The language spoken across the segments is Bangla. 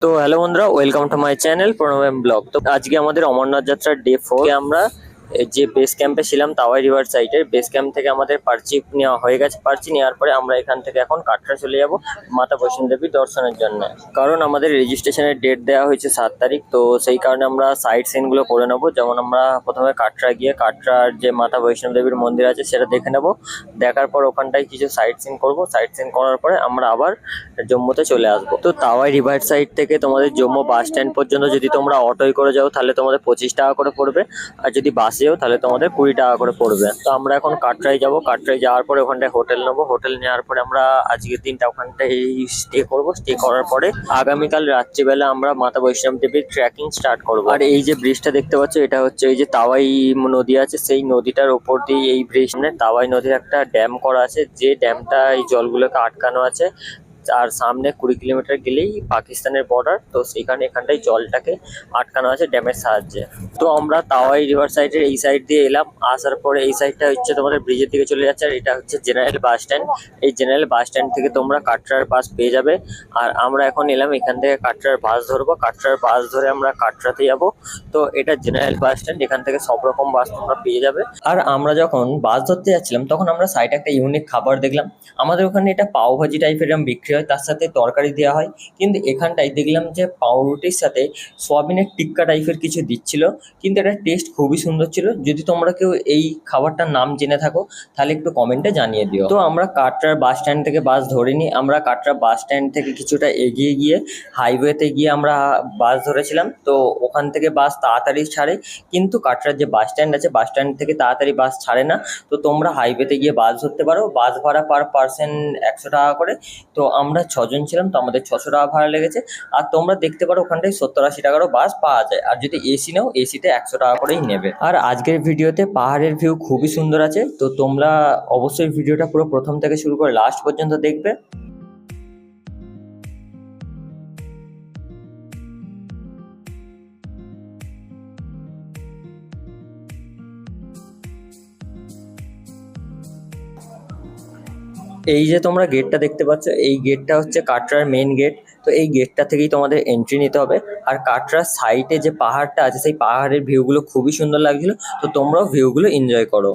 তো হ্যালো বন্ধুরা, welcome to my channel Pranab blog. তো আজকে আমাদের অমরনাথ যাত্রার ডে 4। আমরা যে বেস ক্যাম্পে ছিলাম তাওয়াই রিভার সাইডের বেস ক্যাম্প থেকে আমাদের পার্চি নেওয়া হয়ে গেছে। পার্চি নেওয়ার পরে আমরা এখান থেকে এখন কাটরা চলে যাব মাতা বৈষ্ণো দেবী দর্শনের জন্য। কারণ আমাদের রেজিস্ট্রেশনের ডেট দেওয়া হয়েছে 7 তারিখ, তো সেই কারণে আমরা সাইট সিনগুলো করে নেবো। যেমন আমরা প্রথমে কাটরা গিয়ে কাটরার যে মাতা বৈষ্ণো দেবীর মন্দির আছে সেটা দেখে নেব। দেখার পর ওখানটায় কিছু সাইট সিন করবো। সাইট সিন করার পরে আমরা আবার জম্মুতে চলে আসবো। তো তাওয়াই রিভার সাইড থেকে তোমাদের জম্মু বাস স্ট্যান্ড পর্যন্ত যদি তোমরা অটোয় করে যাও তাহলে তোমাদের 25 টাকা করে পড়বে, আর যদি বাসে যাও তাহলে তোমাদের 20 টাকা করে পড়বে। তো আমরা এখন কাটরাই যাব। কাটরাই যাওয়ার পরে ওখানটায় হোটেল নেবো। হোটেল নেওয়ার পরে আমরা আজকের দিনটা ওখানটায় স্টে করবো। স্টে করার পরে আগামীকাল রাত্রিবেলা আমরা মাতা বৈষ্ণব দেবীর ট্রেকিং স্টার্ট করবো। আর এই যে ব্রিজটা দেখতে পাচ্ছ, এটা হচ্ছে এই যে তাওয়াই নদী আছে, সেই নদীটার ওপর দিয়ে এই ব্রিজ, মানে তাওয়াই নদীর একটা ড্যাম করা আছে, যে ড্যামটা এই জলগুলোকে আটকানো আছে। আর সামনে 20 কিলোমিটার গেলেই পাকিস্তানের বর্ডার, তো সেখানে এখানটায় জলটাকে আটকানো আছে ড্যামের সাহায্যে। তো আমরা তাওয়াই রিভার সাইডের এই সাইড দিয়ে এলাম। আসার পরে এই সাইডটা হচ্ছে তোমাদের ব্রিজের দিকে চলে যাচ্ছে, আর এটা হচ্ছে জেনারেল বাস স্ট্যান্ড। এই জেনারেল বাস স্ট্যান্ড থেকে তোমরা কাটরার বাস পেয়ে যাবে। আর আমরা এখন এলাম এখান থেকে কাটরার বাস ধরবো। কাটরার বাস ধরে আমরা কাটরাতে যাব। তো এটা জেনারেল বাস স্ট্যান্ড, এখান থেকে সব রকম বাস তোমরা পেয়ে যাবে। আর আমরা যখন বাস ধরতে যাচ্ছিলাম তখন আমরা সাইডে একটা ইউনিক খাবার দেখলাম। আমাদের ওখানে এটা পাওভাজি টাইপের এরকম বিক্রি হয়, তার সাথে তরকারি দেওয়া হয়। কিন্তু এখানটায় দেখলাম যে পাউরুটির সাথে সোয়াবিনের টিক্কা টাইপের কিছু দিচ্ছিল, কিন্তু এটা টেস্ট খুবই সুন্দর ছিল। যদি তোমরা কেউ এই খাবারটার নাম জেনে থাকো তাহলে একটু কমেন্টে জানিয়ে দিও। তো আমরা কাটরার বাস স্ট্যান্ড থেকে বাস ধরিনি, আমরা কাটরা বাস স্ট্যান্ড থেকে কিছুটা এগিয়ে গিয়ে হাইওয়েতে গিয়ে আমরা বাস ধরেছিলাম। তো ওখান থেকে বাস তাড়াতাড়ি ছাড়ে, কিন্তু কাটরার যে বাস স্ট্যান্ড আছে বাস স্ট্যান্ড থেকে তাড়াতাড়ি বাস ছাড়ে না। তো তোমরা হাইওয়েতে গিয়ে বাস ধরতে পারো। বাস ভাড়া পার পার্সন 100 টাকা করে। তো আমরা 6 জন ছিলাম, তো আমাদের 600 টাকা ভাড়া লেগেছে। আর তোমরা দেখতে পারো ওখানটায় 70-80 টাকারও বাস পাওয়া যায়। আর যদি এসি নাও এসিতে 100 টাকা করেই নেবে। আর আজকের ভিডিওতে পাহাড়ের ভিউ খুবই সুন্দর আছে, তো তোমরা অবশ্যই ভিডিওটা পুরো প্রথম থেকে শুরু করে লাস্ট পর্যন্ত দেখবে। এই যে তোমরা গেটটা দেখতে পাচ্ছ, এই গেটটা হচ্ছে কাটরার মেইন গেট। তো এই গেটটা থেকেই তোমাদের এন্ট্রি নিতে হবে। আর কাটরার সাইডে যে পাহাড়টা আছে সেই পাহাড়ের ভিউগুলো খুবই সুন্দর লাগছিল, তো তোমরাও ভিউগুলো এনজয় করো।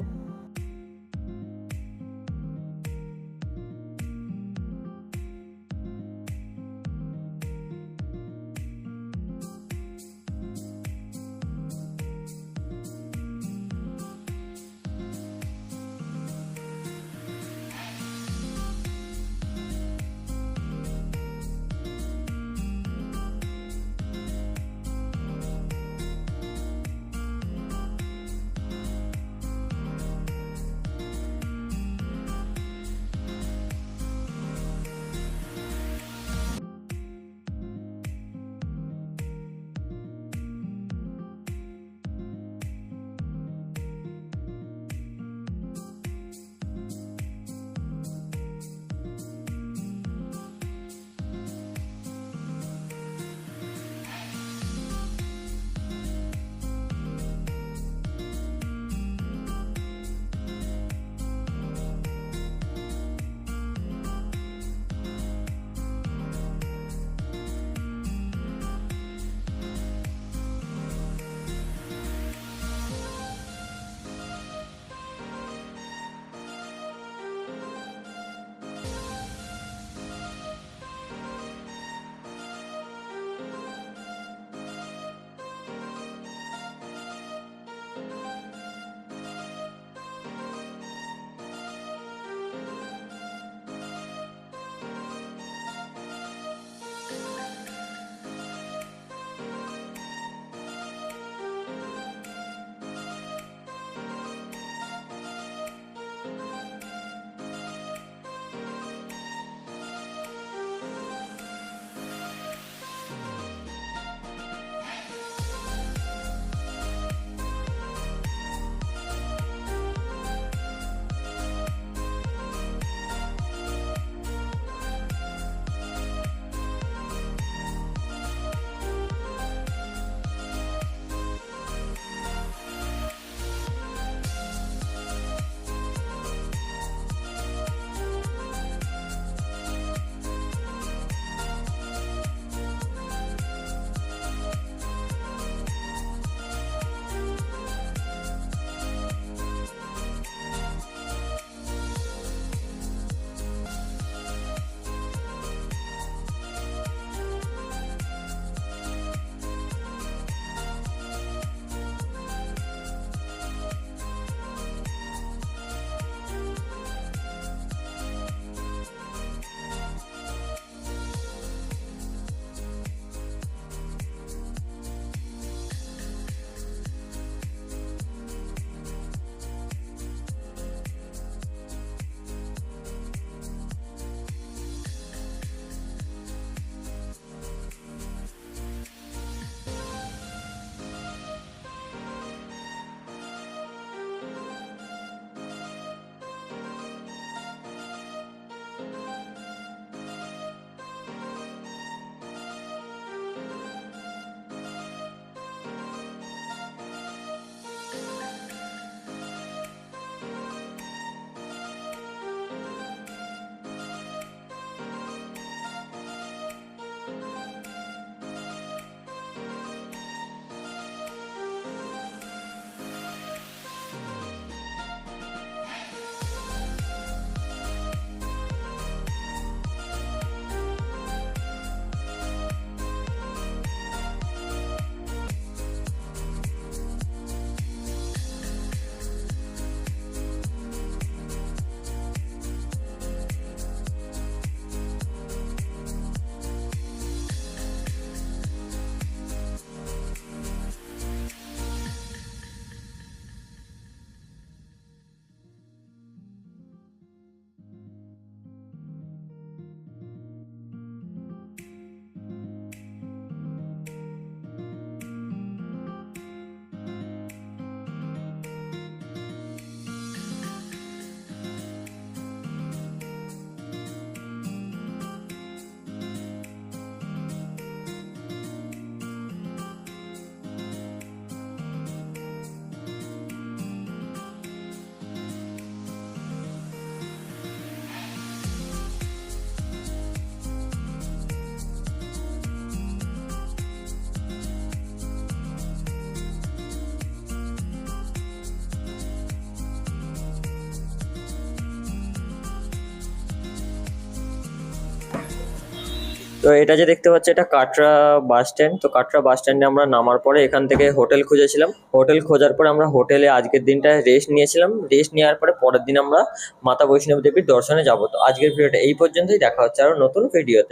তো এটা যে দেখতে পাচ্ছি এটা কাটরা বাস স্ট্যান্ড। তো কাটরা বাস স্ট্যান্ডে আমরা নামার পরে এখান থেকে হোটেল খুঁজেছিলাম। হোটেল খোঁজার পরে আমরা হোটেলে আজকের দিনটা রেস্ট নিয়েছিলাম। রেস্ট নেওয়ার পরে পরের দিন আমরা মাতা বৈষ্ণব দেবীর দর্শনে যাবো। তো আজকের ভিডিওটা এই পর্যন্তই, দেখা হচ্ছে আরো নতুন ভিডিওতে।